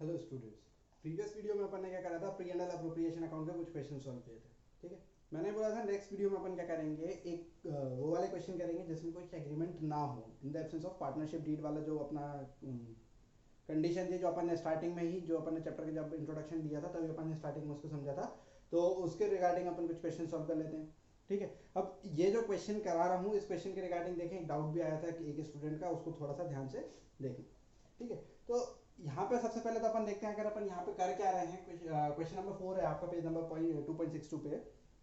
Hello students. Previous video में अपन ने क्या करा था, प्री एंड अप्रोप्रिएशन अकाउंट के कुछ क्वेश्चन सॉल्व किए थे। ठीक है, मैंने बोला था नेक्स्ट वीडियो में अपन क्या करेंगे, एक वो वाले क्वेश्चन करेंगे जिसमें कोई एग्रीमेंट ना हो, in the absence of partnership deed वाला जो अपना कंडीशन थी, जो अपन ने स्टार्टिंग में ही, जो अपन ने चैप्टर के जब इंट्रोडक्शन दिया था तभी अपन ने स्टार्टिंग में उसको समझा था। तो उसके रिगार्डिंग अपन कुछ क्वेश्चन सॉल्व कर लेते हैं। ठीक है, अब ये जो क्वेश्चन करा रहा हूँ, इस क्वेश्चन के रिगार्डिंग देखें, एक डाउट भी आया था कि एक स्टूडेंट का, उसको थोड़ा सा ध्यान से देखें। ठीक है, तो यहाँ पे सबसे पहले तो अपन देखते हैं, अगर अपन यहाँ पे कर क्या रहे हैं, क्वेश्चन नंबर 4 है आपका, पेज नंबर 2.62 पे।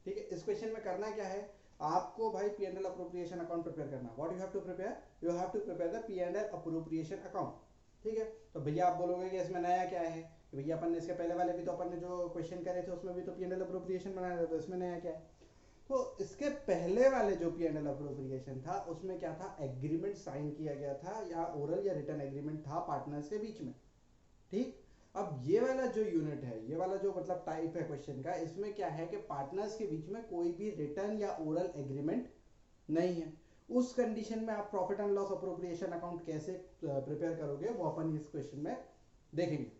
ठीक है, इस क्वेश्चन में करना क्या है, आपको भाई P and L appropriation account prepare करना है। What you have to prepare, you have to prepare the P and L appropriation account. ठीक है, तो भैया आप बोलोगे कि इसमें नया क्या है, कि भैया अपन ने इसके पहले वाले भी तो अपन ने जो क्वेश्चन करे थे उसमें भी तो पी एंड एल अप्रोप्रिएशन बनाया था, तो इसमें नया क्या है। तो इसके पहले वाले जो पी एंड एल अप्रोप्रिएशन था उसमें क्या था, एग्रीमेंट साइन किया गया था, या ओरल या रिटन एग्रीमेंट था पार्टनर्स के बीच में। ठीक, अब ये वाला जो यूनिट है, ये वाला जो मतलब टाइप है क्वेश्चन का, इसमें क्या है कि पार्टनर्स के बीच में कोई भी रिटर्न या ओरल एग्रीमेंट नहीं है। उस कंडीशन में आप profit and loss appropriation account कैसे प्रिपेयर करोगे, वो अपन इस क्वेश्चन में देखेंगे।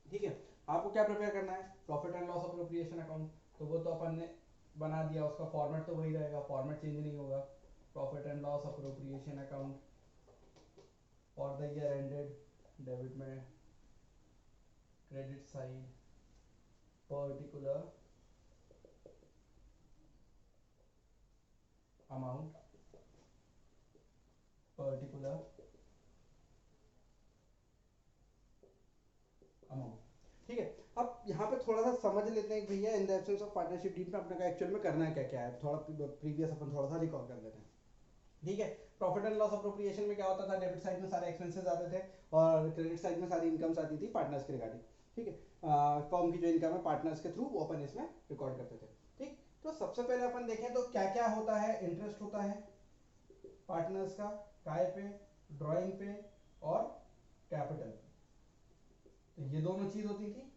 ठीक है, आपको क्या प्रिपेयर करना है, profit and loss appropriation account. तो वो तो अपन ने बना दिया, उसका फॉर्मेट तो वही रहेगा, फॉर्मेट चेंज नहीं होगा। Profit and loss appropriation account for the year ended, debit में credit side particular amount, particular amount. ठीक है, अब यहाँ पे थोड़ा सा समझ लेते हैं कि भैया in the absence of partnership deed में अपने का एक्चुअल में करना क्या क्या है, थोड़ा प्रीवियस अपन थोड़ा सा रिकॉल कर लेते हैं। ठीक है, प्रॉफिट एंड लॉस अप्रोप्रिएशन में क्या होता था, डेबिट साइड में सारे एक्सपेंसेस आते थे और क्रेडिट साइड में सारी इनकम्स आती थी पार्टनर्स के रिगार्डिंग। ठीक है, फर्म की जो इनकम है पार्टनर्स के थ्रू, वो अपन इसमें रिकॉर्ड करते थे। ठीक, तो सबसे पहले अपन देखें तो क्या क्या होता है, इंटरेस्ट होता है पार्टनर्स का, काय पे, ड्राइंग पे और कैपिटल पे। तो ये दोनों चीज होती थी।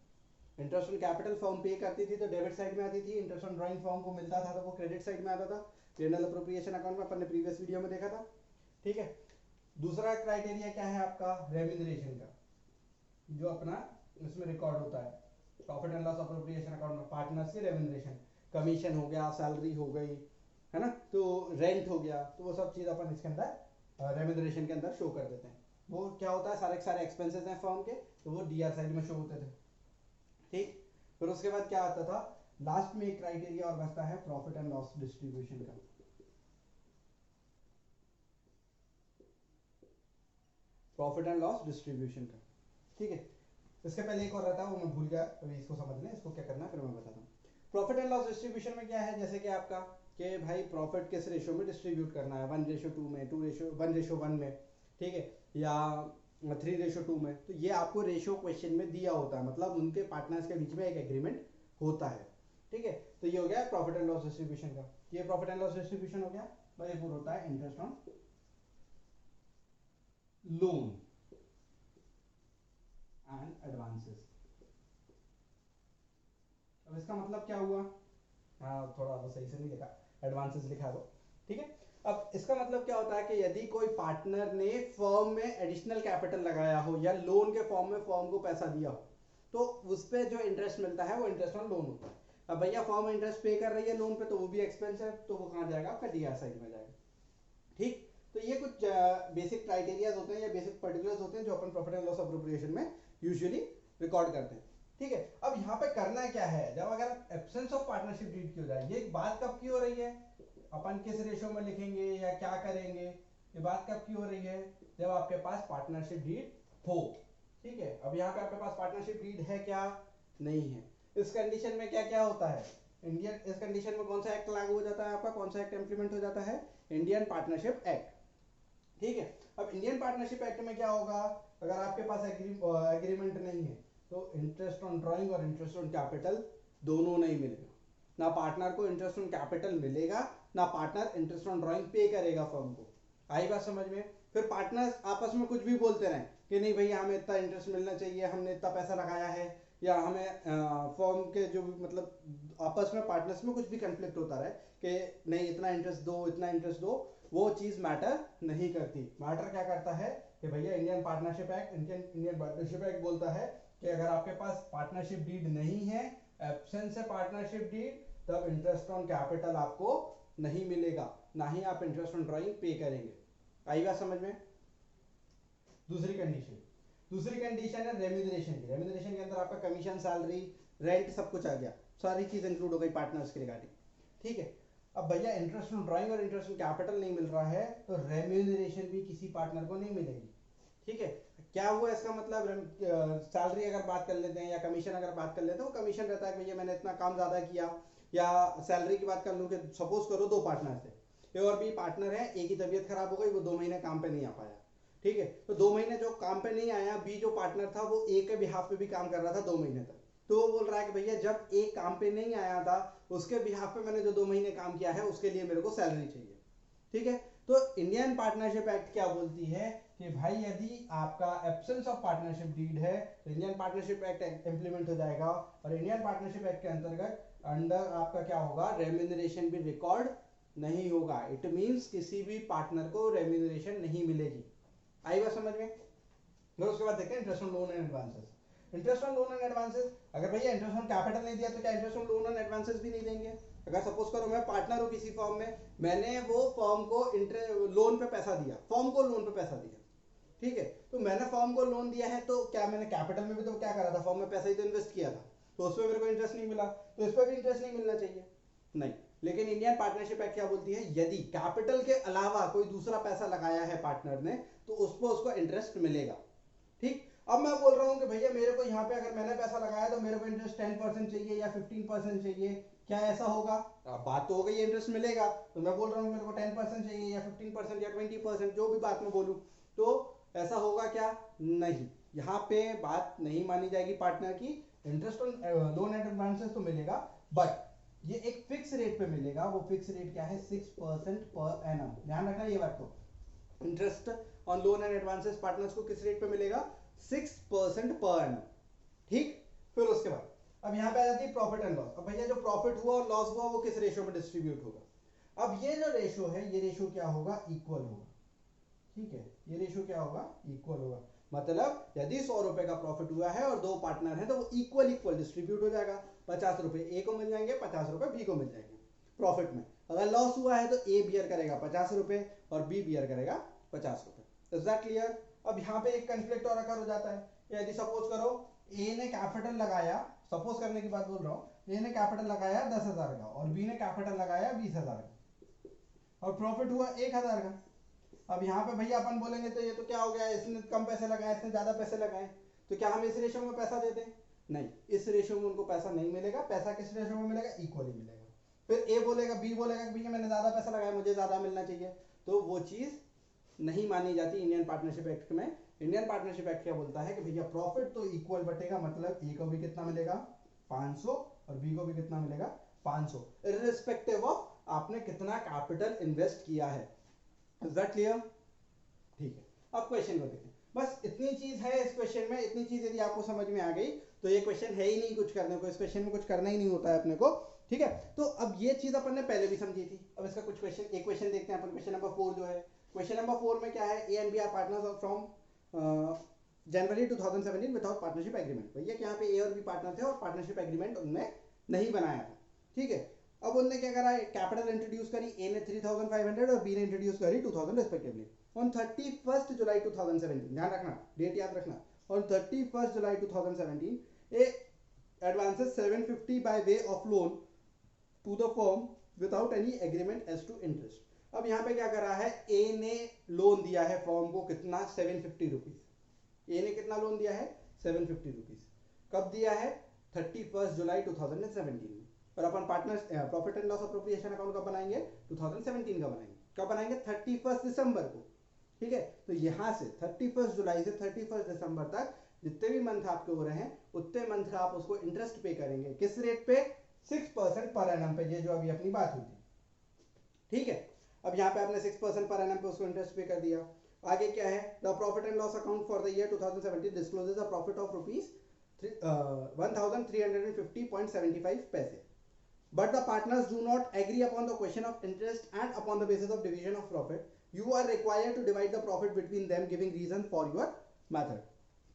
इंटरेस्ट ऑन कैपिटल फर्म पे करती थी तो डेबिट साइड में आती थी, इंटरेस्ट ऑन ड्राइंग फर्म को मिलता था तो वो क्रेडिट साइड में आता था। जनरल अप्रोप्रिएशन अकाउंट में अपन ने प्रीवियस वीडियो में देखा था। ठीक है, दूसरा क्राइटेरिया क्या है आपका, रेम्यूनरेशन का, जो अपना इसमें रिकॉर्ड होता है profit and loss appropriation account में, पार्टनर्स की रेम्यूनरेशन, कमीशन हो गया, सैलरी हो गई, है ना, तो रेंट हो गया, तो वो सब चीज अपन इसके अंदर रेम्यूनरेशन के अंदर शो कर देते हैं। वो क्या होता है, सारे सारे एक्सपेंसेस हैं फर्म के, तो वो डीआर साइड में शो होते थे। ठीक, फिर उसके बाद क्या आता था, लास्ट में एक क्राइटेरिया और बचता है प्रॉफिट एंड लॉस डिस्ट्रीब्यूशन का। प्रॉफिट एंड लॉस डिस्ट्रीब्यूशन का। ठीक है, इसके पहले एक और रहता है, वो मैं भूल गया, अभी इसको समझ लें, इसको क्या करना है फिर मैं बताता हूँ। प्रॉफिट एंड लॉस डिस्ट्रीब्यूशन में क्या है, जैसे कि आपका कि भाई प्रॉफिट किस रेशियो में डिस्ट्रीब्यूट करना है, 1:2 में, 1:1 में, ठीक है, या 3:2 में। तो ये आपको रेशियो क्वेश्चन में दिया होता है, मतलब उनके पार्टनर्स के बीच में एक एग्रीमेंट होता है। ठीक है, तो ये हो गया प्रॉफिट एंड लॉस डिस्ट्रीब्यूशन का। ये प्रॉफिट एंड लॉस डिस्ट्रीब्यूशन हो गया। भाई पूरा होता है interest on loan and advances. अब इसका मतलब क्या हुआ, हाँ थोड़ा वो सही से नहीं लिखा, एडवांसेस लिखा वो। ठीक है, अब इसका मतलब क्या होता है कि यदि कोई पार्टनर ने फर्म में एडिशनल कैपिटल लगाया हो या लोन के फॉर्म में फर्म को पैसा दिया हो, तो उस पर जो इंटरेस्ट मिलता है वो इंटरेस्ट ऑन लोन होता है। अब भैया फर्म इंटरेस्ट पे कर रही है लोन पे, तो वो भी एक्सपेंस है, तो वो कहाँ जाएगा, आपका डीआर साइड में जाएगा। ठीक, तो ये कुछ बेसिक क्राइटेरियाज होते हैं या बेसिक पर्टिकुलर्स होते हैं जो अपन प्रॉफिट एंड लॉस अप्रोप्रिएशन में यूजुअली रिकॉर्ड करते हैं। ठीक है, अब यहाँ पे करना क्या है, जब अगर एब्सेंस ऑफ पार्टनरशिप डीड की हो जाए, ये बात कब की हो रही है, अपन किस रेशो में लिखेंगे या क्या करेंगे, ये बात कब की हो रही है, जब आपके पास पार्टनरशिप डीड हो। ठीक है, अब यहाँ पे आपके पास पार्टनरशिप डीड है क्या, नहीं है। इस कंडीशन में क्या क्या होता है, इंडियन, इस कंडीशन में कौन सा एक्ट लागू हो जाता है आपका, कौन सा एक्ट इंप्लीमेंट हो जाता है, इंडियन पार्टनरशिप एक्ट। ठीक है, अब इंडियन पार्टनरशिप एक्ट में क्या होगा, अगर आपके पास एग्रीमेंट नहीं है तो इंटरेस्ट ऑन ड्राइंग और इंटरेस्ट ऑन कैपिटल दोनों नहीं मिलेगा। ना पार्टनर को इंटरेस्ट ऑन कैपिटल मिलेगा, ना पार्टनर इंटरेस्ट ऑन ड्राइंग पे करेगा फर्म को। आई बात समझ में। फिर पार्टनर्स आपस में कुछ भी बोलते रहे कि नहीं भैया हमें इतना इंटरेस्ट मिलना चाहिए, हमने इतना पैसा लगाया है, या हमें फर्म के जो मतलब आपस में पार्टनर्स में कुछ भी कंफ्लिक्ट होता रहे कि नहीं इतना इंटरेस्ट दो, इतना इंटरेस्ट दो, वो चीज मैटर नहीं करती। मैटर क्या करता है कि भैया इंडियन पार्टनरशिप एक्ट बोलता है कि अगर आपके पास पार्टनरशिप डीड नहीं है, एब्सेंस है पार्टनरशिप डीड, तब इंटरेस्ट ऑन कैपिटल आपको नहीं मिलेगा, ना ही आप इंटरेस्ट ऑन ड्राइंग पे करेंगे। आई बात समझ में? दूसरी कंडीशन है रेम्यूनरेशन की। रेम्यूनरेशन के अंदर आपका कमीशन, सैलरी, रेंट सब कुछ आ गया, सारी चीज इंक्लूड हो गई पार्टनर्स के रिगार्डिंग, ठीक है। अब भैया इंटरेस्ट ऑन ड्राइंग और इंटरेस्ट ऑन कैपिटल नहीं मिल रहा है, तो रेम्यूनरेशन भी किसी पार्टनर को नहीं मिलेगी, ठीक है। क्या हुआ इसका मतलब? सैलरी अगर बात कर लेते हैं या कमीशन अगर बात कर लेते हैं, वो कमीशन रहता है कि भैया मैंने इतना काम ज्यादा किया, या सैलरी की बात कर लूँ कि सपोज करो दो पार्टनर थे, ए और बी पार्टनर है, ए की तबीयत खराब हो गई, वो 2 महीने काम पे नहीं आ पाया, ठीक है। तो 2 महीने जो काम पे नहीं आया, बी जो पार्टनर था वो ए के बिहाफ पे भी काम कर रहा था 2 महीने तक, तो वो बोल रहा है कि भैया जब ए काम पे नहीं आया था, उसके बिहाफ पे मैंने जो 2 महीने काम किया है उसके लिए मेरे को सैलरी चाहिए, ठीक है। तो इंडियन पार्टनरशिप एक्ट क्या बोलती है कि भाई यदि आपका एब्सेंस ऑफ पार्टनरशिप डीड है तो इंडियन पार्टनरशिप एक्ट इंप्लीमेंट हो जाएगा, और इंडियन पार्टनरशिप एक्ट के अंतर्गत अंडर आपका क्या होगा, रेम्यूनरेशन भी रिकॉर्ड नहीं होगा। इट मींस किसी भी पार्टनर को रेम्यूनरेशन नहीं मिलेगी। आई बात समझ में? फिर उसके बाद देखते हैं interest on loan and advances. Interest on loan and advances, अगर भैया इंटरेस्ट ऑन कैपिटल नहीं दिया तो क्या interest on loan and advances भी नहीं देंगे? अगर सपोज करो मैं पार्टनर हूँ किसी फर्म में, मैंने वो फर्म को लोन पे पैसा दिया, फर्म को लोन पे पैसा दिया, ठीक है। तो मैंने फर्म को लोन दिया है, तो क्या मैंने कैपिटल में भी तो क्या करा था, फर्म में पैसा ही तो इन्वेस्ट किया था, तो उसमें मेरे को इंटरेस्ट नहीं मिला, तो इस पर भी इंटरेस्ट नहीं मिलना चाहिए, नहीं। लेकिन इंडियन पार्टनरशिप एक्ट क्या बोलती है, यदि कैपिटल के अलावा कोई दूसरा पैसा लगाया है पार्टनर ने, तो उस पर उसको इंटरेस्ट मिलेगा, ठीक। अब मैं बोल रहा हूं कि भैया मेरे को यहाँ पे अगर मैंने पैसा लगाया तो मेरे को इंटरेस्ट 10% चाहिए या 15% चाहिए, क्या ऐसा होगा? अब बात तो हो गई इंटरेस्ट मिलेगा, तो मैं बोल रहा हूँ मेरे को 10% चाहिए या 15% या 20%, जो भी बात मैं बोलूँ, तो ऐसा होगा क्या? नहीं, यहाँ पे बात नहीं मानी जाएगी पार्टनर की। Interest on loan and advances तो मिलेगा, बट ये एक फिक्स रेट पे मिलेगा। वो फिक्स रेट क्या है? 6% पर एनम। ध्यान रखना ये बात को, interest on loan and advances partners को किस रेट पे मिलेगा? 6% पर एनम, ठीक। फिर उसके बाद अब यहाँ पे आ जाती है प्रॉफिट एंड लॉस। अब भैया जो प्रॉफिट हुआ और लॉस हुआ वो किस रेशियो में डिस्ट्रीब्यूट होगा? अब ये जो रेशियो है, ये रेशियो क्या होगा? इक्वल होगा, ठीक है। ये रेशियो क्या होगा? इक्वल होगा। मतलब यदि 100 रुपए का प्रॉफिट हुआ है और दो पार्टनर है, तो वो इक्वल इक्वल डिस्ट्रीब्यूट हो जाएगा। 50 रुपए ए को मिल जाएंगे, 50 रुपए बी को मिल जाएंगे प्रॉफिट में। अगर लॉस हुआ है तो ए बियर करेगा 50 रुपए और बी बियर करेगा 50 रुपए। Is that clear? अब यहाँ पे एक कंफ्लिक्ट और अकर हो जाता है। यदि सपोज करो ए ने कैपिटल लगाया, सपोज करने की बात बोल रहा हूँ, ए ने कैपिटल लगाया 10,000 का और बी ने कैपिटल लगाया 20,000 का, और प्रॉफिट हुआ 1,000 का। अब यहाँ पे भैया अपन बोलेंगे तो ये तो क्या हो गया, इसने कम पैसे लगाए, इसने ज्यादा पैसे लगाए, तो क्या हम इस रेशियो में पैसा देते हैं? नहीं, इस रेशियो में उनको पैसा नहीं मिलेगा। पैसा किस रेशियो में मिलेगा? इक्वली मिलेगा। फिर ए बोलेगा, बी बोलेगा कि भैया मैंने ज्यादा पैसा लगाया, मुझे ज्यादा मिलना चाहिए, तो वो चीज नहीं मानी जाती इंडियन पार्टनरशिप एक्ट में। इंडियन पार्टनरशिप एक्ट क्या बोलता है कि भैया प्रॉफिट तो इक्वल बटेगा, मतलब ए को भी कितना मिलेगा? 500, और बी को भी कितना मिलेगा? 500, इररिस्पेक्टिव ऑफ आपने कितना कैपिटल इन्वेस्ट किया है। Is that clear? ठीक है, अब क्वेश्चन को देखें। बस इतनी चीज है इस क्वेश्चन में। इतनी चीज यदि आपको समझ में आ गई तो ये क्वेश्चन है ही नहीं कुछ करने को, इस क्वेश्चन में कुछ करना ही नहीं होता है अपने को, ठीक है। तो अब ये चीज अपन ने पहले भी समझी थी। अब इसका कुछ क्वेश्चन, एक क्वेश्चन देखते हैं अपन। क्वेश्चन नंबर 4 जो है, क्वेश्चन नंबर 4 में क्या है? A and B are partners from January 2017 without partnership agreement. भैया यहाँ पे ए और बी पार्टनर थे और पार्टनरशिप एग्रीमेंट उनने नहीं बनाया था, ठीक है। अब उनने क्या करा? कैपिटल इंट्रोड्यूस करी, ए ने 3,500 और बी ने इंट्रोड्यूस करी 2,000 रिस्पेक्टिवली। ऑन 31st जुलाई 2017, ध्यान रखना, डेट याद रखना, on 31st July 2017 A advances 750 by way of loan to the firm without any agreement as to interest। अब यहाँ पे क्या करा है? ए ने लोन दिया है फर्म को, कितना? 750 रुपीज। ए ने कितना लोन दिया है? 750 रुपीज। कब दिया है? 31st जुलाई 2017 में। और अपन partners profit and loss appropriation account कब बनाएंगे? 2017 का बनाएंगे। कब बनाएंगे? 31 दिसंबर को, ठीक है। तो यहाँ से 31 जुलाई से 31 दिसंबर तक जितने भी मंथ आपके हो रहे हैं, उतने मंथ का आप उसको इंटरेस्ट पे करेंगे। किस रेट पे? 6% पर एनम पे, ये जो अभी अपनी बात हुई थी, ठीक है। अब यहाँ पे आपने 6% पर एनम पे उसको इंटरेस्ट पे कर दिया। आगे क्या है? The profit and loss account for the year 2017 discloses a profit of rupees 1350.75 पैसे, but the partners do not agree upon the question of interest and upon the basis of division of profit you are required to divide the profit between them giving reason for your method,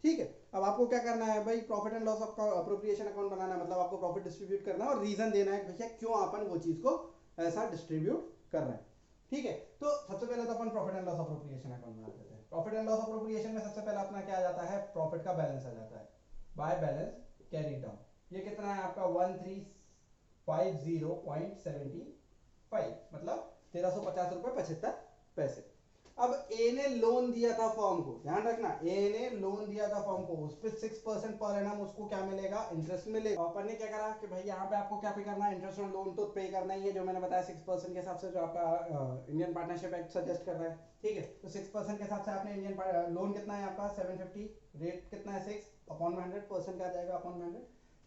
ठीक है। अब आपको क्या करना है भाई, profit and loss appropriation account बनाना है, मतलब आपको प्रॉफिट डिस्ट्रीब्यूट करना है और रीजन देना है भैया क्यों अपन वो चीज को ऐसा डिस्ट्रीब्यूट कर रहे हैं। ठीक है, तो सबसे पहले तो अपन profit and loss appropriation account बना देते हैं। प्रॉफिट एंड लॉस अप्रोप्रिएशन में सबसे पहले अपना क्या आ जाता है, प्रॉफिट का बैलेंस आ जाता है, बाय बैलेंस कैरी डाउन। ये कितना है आपका 1350.75, मतलब 1350 रुपए 75 पैसे। अब ए ने लोन दिया था फॉर्म को, ध्यान रखना, ए ने लोन दिया था फॉर्म को, उस पर 6% पर एनम उसको क्या मिलेगा, इंटरेस्ट मिलेगा। अपन ने क्या करा कि भाई यहाँ पे आपको क्या पे करना है, इंटरेस्ट ऑन लोन तो पे करना ही है, जो मैंने बताया 6% के हिसाब से, जो आपका इंडियन पार्टनरशिप एक्ट सजेस्ट कर रहा है। ठीक है, तो 6% के हिसाब से आपने इंडियन लोन कितना है आपका 750, रेट कितना है 6/100%, का आ जाएगा अपॉन 100।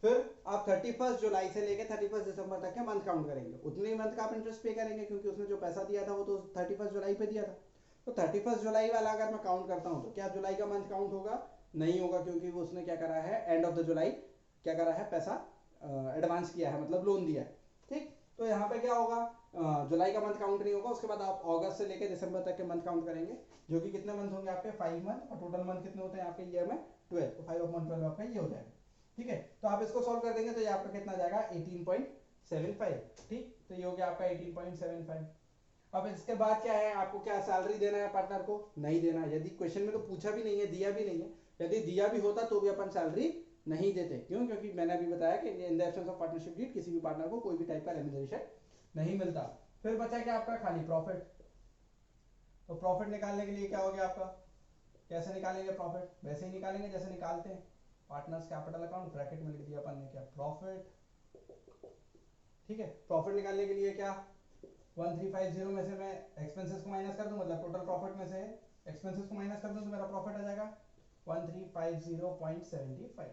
फिर आप 31 जुलाई से लेके 31 दिसंबर तक के मंथ काउंट करेंगे, उतने ही मंथ का आप इंटरेस्ट पे करेंगे, क्योंकि उसने जो पैसा दिया था वो तो 31 जुलाई पे दिया था। तो 31 जुलाई वाला अगर मैं काउंट करता हूँ तो क्या जुलाई का मंथ काउंट होगा, नहीं होगा, क्योंकि वो उसने क्या करा है, एंड ऑफ द जुलाई क्या करा है, पैसा एडवांस किया है, मतलब लोन दिया है। ठीक, तो यहाँ पे क्या होगा, जुलाई का मंथ काउंट नहीं होगा। उसके बाद आप अगस्त से लेकर दिसंबर तक के मंथ काउंट करेंगे, जो कि कितने मंथ होंगे आपके 5 मंथ, और टोटल मंथ कितने होते हैं आपके ईयर में 12, तो 5/12 आपका ये हो जाएगा। ठीक है, तो आप इसको सॉल्व कर देंगे तो ये आपका कितना जाएगा 18.75। ठीक, तो ये हो गया आपका 18.75। अब इसके बाद क्या है, आपको क्या सैलरी देना है पार्टनर को, नहीं देना। यदि क्वेश्चन में तो पूछा भी नहीं है, दिया भी नहीं है, यदि दिया भी होता तो भी अपन सैलरी नहीं देते। क्यों, क्योंकि मैंने अभी बताया कि in the absence of partnership deed किसी भी पार्टनर को कोई भी टाइप का रेम्यूनरेशन नहीं मिलता। फिर बचा क्या आपका खाली प्रॉफिट। तो प्रॉफिट निकालने के लिए क्या हो गया आपका, कैसे निकालेंगे प्रॉफिट, वैसे ही निकालेंगे जैसे निकालते हैं पार्टनर्स कैपिटल अकाउंट, ब्रैकेट में लिख दिया अपन ने क्या, प्रॉफिट। ठीक है, प्रॉफिट निकालने के लिए क्या, 1350 में से मैं एक्सपेंसेस को माइनस कर दूं, मतलब टोटल प्रॉफिट में से एक्सपेंसेस को माइनस कर दूं तो मेरा प्रॉफिट आ जाएगा 1350.75।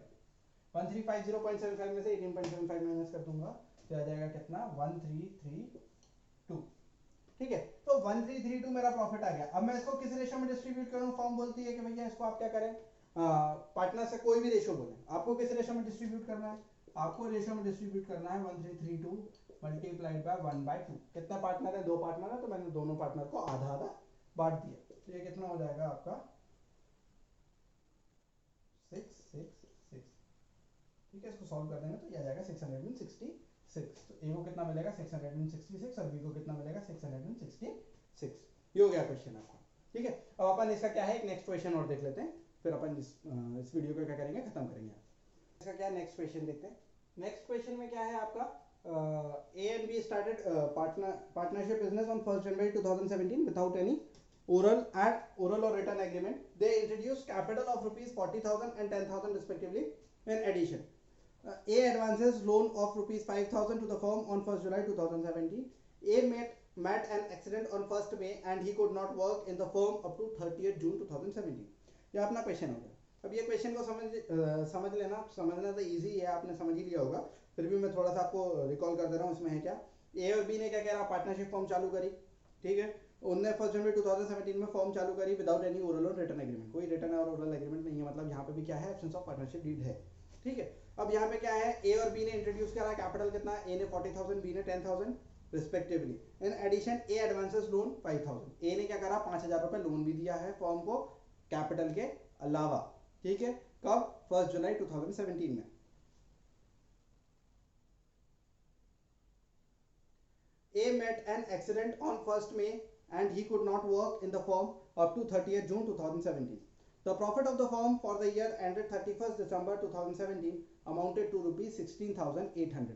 1350.75 में से 18.75 माइनस कर दूंगा तो आ जाएगा कितना 1332। ठीक है, तो 1332 मेरा प्रॉफिट आ गया। अब मैं इसको किस रेशियो में डिस्ट्रीब्यूट करूं, फॉर्म बोलती है कि भैया इसको आप क्या करें, पार्टनर से कोई भी रेशियो बोले, आपको किस रेशियो में डिस्ट्रीब्यूट करना है, आपको रेशियो में डिस्ट्रीब्यूट करना है 1332 मल्टीप्लाइड बाय 1/2। कितना पार्टनर है, 2 पार्टनर है, तो मैंने दोनों पार्टनर को आधा आधा बांट दिया, तो ये कितना हो जाएगा आपका 666। ठीक है, इसको सॉल्व कर देंगे तो ये आ जाएगा 666। तो ए को कितना मिलेगा 666 और बी को कितना मिलेगा 666। ये हो गया क्वेश्चन आपका। ठीक है, अब अपन इसका क्या है, एक नेक्स्ट क्वेश्चन और देख लेते हैं, फिर अपन इस वीडियो को क्या करेंगे, खत्म करेंगे। इसका क्या नेक्स्ट क्वेश्चन देखते हैं। नेक्स्ट क्वेश्चन में क्या है आपका, A and B started partnership business on 1st January 2017 without any oral or written agreement. They introduced capital of rupees 40,000 and 10,000 respectively. In addition, A advances loan of rupees 5,000 to the firm on 1st July 2017. A met an accident on 1st May and he could not work in the firm up to 30th June 2017. ये अपना question हो गया। अब ये question को समझ लेना, समझना तो इजी है, आपने समझ ही लिया होगा, फिर भी मैं थोड़ा सा आपको रिकॉल कर दे रहा हूँ। इसमें है क्या, ए और बी ने क्या कह रहा, पार्टनरशिप फॉर्म चालू करी। ठीक है, उनने 1 जनवरी 2017 में फॉर्म चालू करी विदाउट एनी ओरल और रिटन एग्रीमेंट, कोई रिटन और ओरल एग्रीमेंट नहीं है, मतलब यहाँ पे भी क्या है, एब्सेंस ऑफ पार्टनरशिप डीड है। ठीक है, अब यहाँ पे क्या है, ए और बी ने इंट्रोड्यूस करा कैपिटल कितना, ए ने 40,000 बी ने 10,000 respectively. In addition A advances loan 5,000, A ने क्या करा 5,000 रुपए लोन भी दिया है फॉर्म को कैपिटल के अलावा। ठीक है, कब, 1 जुलाई 2017 में। A met an accident on 1st May and he could not work in the firm up to 30th June 2017. The profit of the firm for the year ended 31st December 2017 amounted to rupees 16,800.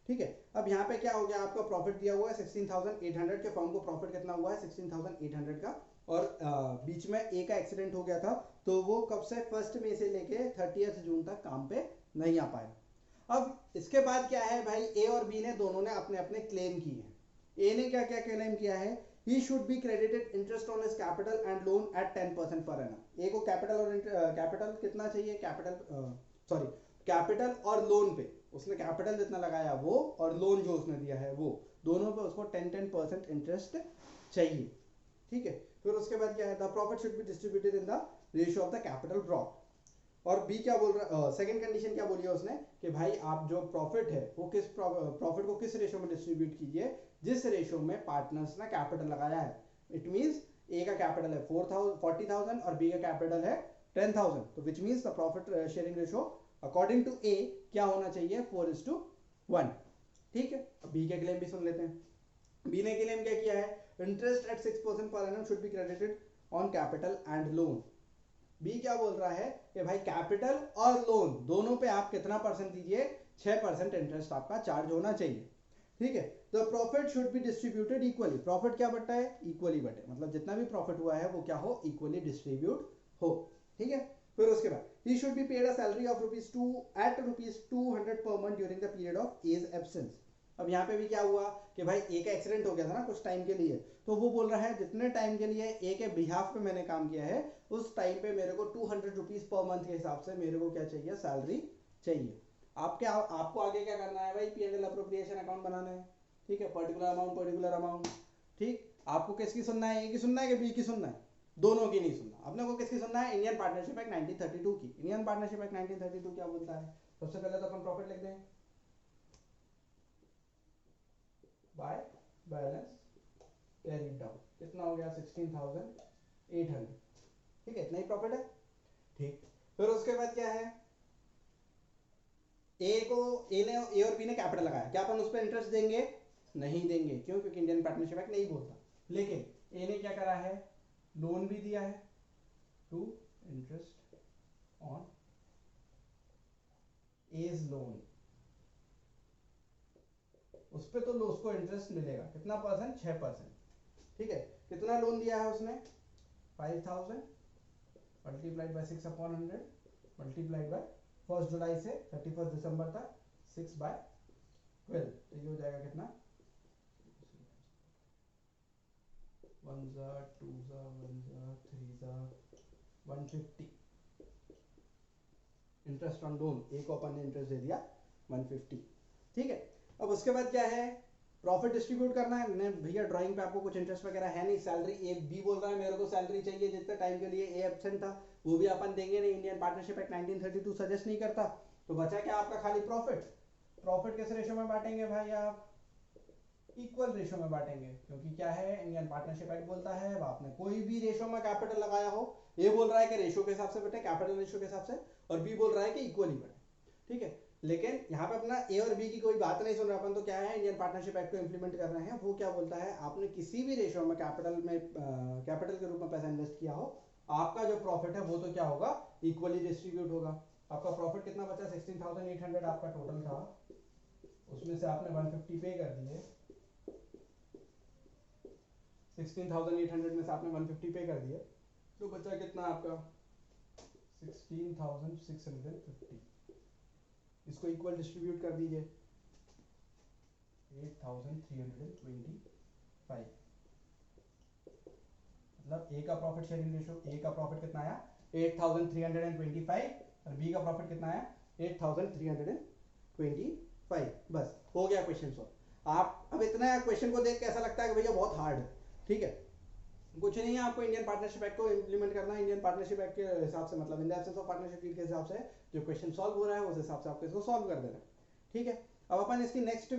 ठीक है, अब यहाँ पे क्या हो गया, आपका profit दिया हुआ है 16,800 के, फर्म को प्रॉफिट कितना हुआ है 16,800 का, और बीच में ए का एक्सीडेंट हो गया था, तो वो कब से 1 मई से लेके 30 जून तक काम पे नहीं आ पाया। अब इसके बाद क्या है भाई, ए और बी ने दोनों ने अपने अपने क्लेम किए हैं। ए ने क्या क्या क्लेम किया है, he should be credited interest on his capital and loan at 10% per annum। ए को कैपिटल और कैपिटल कितना चाहिए, कैपिटल और लोन पे उसने कैपिटल जितना लगाया वो, और लोन जो उसने दिया है वो, दोनों पे उसको 10% इंटरेस्ट चाहिए। ठीक है, फिर उसके बाद क्या है, the profit should be distributed in the ratio of the capital brought. और बी क्या बोल रहा, सेकंड कंडीशन क्या बोली है उसने कि भाई आप जो प्रॉफिट है वो किस प्रॉफिट को किस रेशियो में डिस्ट्रीब्यूट कीजिए, जिस रेशियो में पार्टनर्स ने कैपिटल लगाया है। इट मींस ए का कैपिटल है 40,000 और बी का कैपिटल है 10,000, तो which means the profit sharing ratio according to a क्या होना चाहिए, 4:1। ठीक है, अब बी के क्लेम भी सुन लेते हैं। बी ने क्लेम क्या किया है, interest at 6% per annum should be credited on capital and loan. B क्या बोल रहा है कि भाई कैपिटल और लोन दोनों पे आप कितना परसेंट दीजिए, 6% इंटरेस्ट आपका चार्ज होना चाहिए। ठीक है, तो profit should be distributed equally. Profit क्या बटा है, इक्वली बटे, मतलब जितना भी प्रॉफिट हुआ है वो क्या हो, इक्वली डिस्ट्रीब्यूट हो। ठीक है, फिर उसके बाद ही should be paid a salary of ₹2 at ₹200 per month during the period of A's absence. अब यहाँ पे भी क्या हुआ कि भाई ए का एक्सीडेंट हो गया था ना कुछ टाइम के लिए, तो वो बोल रहा है जितने टाइम के लिए ए के बिहाफ पे मैंने काम किया है उस टाइम पे मेरे को ₹200 पर मंथ के हिसाब से मेरे को क्या चाहिए, सैलरी चाहिए। आपको आगे क्या करना है भाई, P&L अप्रोप्रिएशन अकाउंट बनाना है। ठीक है, पर्टिकुलर अमाउंट। ठीक, आपको किसकी सुनना है, ए की सुनना है कि बी की सुनना है, दोनों की नहीं सुनना। अपने को किसकी सुनना है, इंडियन पार्टनरशिप एक्ट 1932 की। इंडियन पार्टनरशिप एक्ट 1932 क्या बोलता है, सबसे पहले तो अपन प्रॉफिट लिख दें, बाय बैलेंस कैरीड डाउन, कितना हो गया 16,800। ठीक है, इतना ही प्रॉफिट है। ठीक, फिर उसके बाद क्या है, ए और बी ने कैपिटल लगाया, क्या अपन उस पर इंटरेस्ट देंगे, नहीं देंगे, क्यों, क्योंकि इंडियन पार्टनरशिप एक्ट नहीं बोलता। लेकिन ए ने क्या करा है, लोन भी दिया है to interest on A's loan, उस पर तो उसको इंटरेस्ट मिलेगा, कितना परसेंट, 6%। ठीक है, कितना लोन दिया है उसने, 5,000 मल्टीप्लाइड बाय 6/100 मल्टीप्लाइड बाय 1 जुलाई से 31 दिसंबर तक 6/12, तो ये हो जाएगा कितना, 1 जा 2 जा 1 जा 3 जा 150 इंटरेस्ट ऑन लोन। ए को अपन ने इंटरेस्ट दे दिया 150। ठीक है, अब उसके बाद क्या है, प्रॉफिट डिस्ट्रीब्यूट करना है। भैया ड्राइंग पे आपको कुछ इंटरेस्ट वगैरह है नहीं, सैलरी ए बी बोल रहा है मेरे को सैलरी चाहिए जितने टाइम के लिए ए एब्सेंट था, वो भी अपन देंगे नहीं, इंडियन पार्टनरशिप एक्ट 1932 सजेस्ट नहीं करता। तो बचा क्या आपका, खाली प्रॉफिट। प्रॉफिट किस रेशो में बांटेंगे भाई आप, इक्वल रेशो में बांटेंगे, क्योंकि क्या है, इंडियन पार्टनरशिप एक्ट बोलता है अब आपने कोई भी रेशो में कैपिटल लगाया हो, ए बोल रहा है कि रेशो के हिसाब से बटे, कैपिटल रेशो के हिसाब से, और बी बोल रहा है कि इक्वली बटे। ठीक है, लेकिन यहाँ पे अपना ए और बी की कोई बात नहीं सुन रहा अपन, तो क्या है, इंडियन पार्टनरशिप एक्ट को इंप्लीमेंट कर रहे हैं। वो क्या बोलता है, आपने किसी भी रेशो में कैपिटल के रूप में पैसा इन्वेस्ट किया हो, आपका जो प्रॉफिट है वो तो क्या होगा, इक्वली डिस्ट्रीब्यूट होगा। आपका प्रॉफिट कितना बचा, 16,800 आपका टोटल था, उसमें से आपने 150 पे कर दिए, 16,800 में से आपने 150 पे कर दिए, तो बचा कितना आपका 16,650। इसको इक्वल डिस्ट्रीब्यूट कर दीजिए, 8,325। मतलब ए का प्रॉफिट शेयरिंग रेशो, ए का प्रॉफिट कितना आया 8,325 और बी का प्रॉफिट कितना आया 8,325। बस हो गया क्वेश्चन सॉल्व। आप अब इतना क्वेश्चन को देख के ऐसा लगता है कि भैया बहुत हार्ड है, ठीक है, कुछ नहीं है, आपको इंडियन पार्टनरशिप एक्ट को इंप्लीमेंट करना है। इंडियन पार्टनरशिप एक्ट के हिसाब से, मतलब in the absence of partnership deed के हिसाब से जो क्वेश्चन सॉल्व हो रहा है उस हिसाब से आपको इसको सॉल्व कर देना है। ठीक है, अब अपन इसकी नेक्स्ट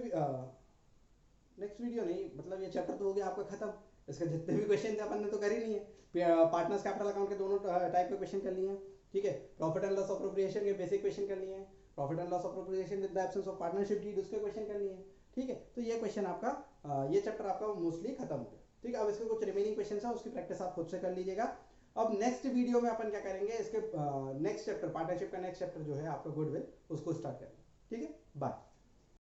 वीडियो नहीं, मतलब ये चैप्टर तो हो गया आपका खत्म। इसके जितने भी क्वेश्चन थे अपन ने तो कर ही लिए, पार्टनर्स कैपिटल अकाउंट के दोनों टाइप के क्वेश्चन कर लिए हैं। ठीक है, प्रॉफिट एंड लॉस अप्रोप्रिएशन के बेसिक क्वेश्चन कर लिए हैं, profit and loss appropriation with the absence of partnership deed उसके क्वेश्चन कर लिए हैं। ठीक है, तो ये क्वेश्चन आपका ये चैप्टर आपका मोस्टली खत्म हो गया। ठीक है, अब इसके कुछ रिमेनिंग क्वेश्चन है उसकी प्रैक्टिस आप खुद से कर लीजिएगा। अब नेक्स्ट वीडियो में अपन क्या करेंगे, इसके नेक्स्ट चैप्टर, पार्टनरशिप का नेक्स्ट चैप्टर जो है आपका गुडविल, उसको स्टार्ट करेंगे। ठीक है, बाय।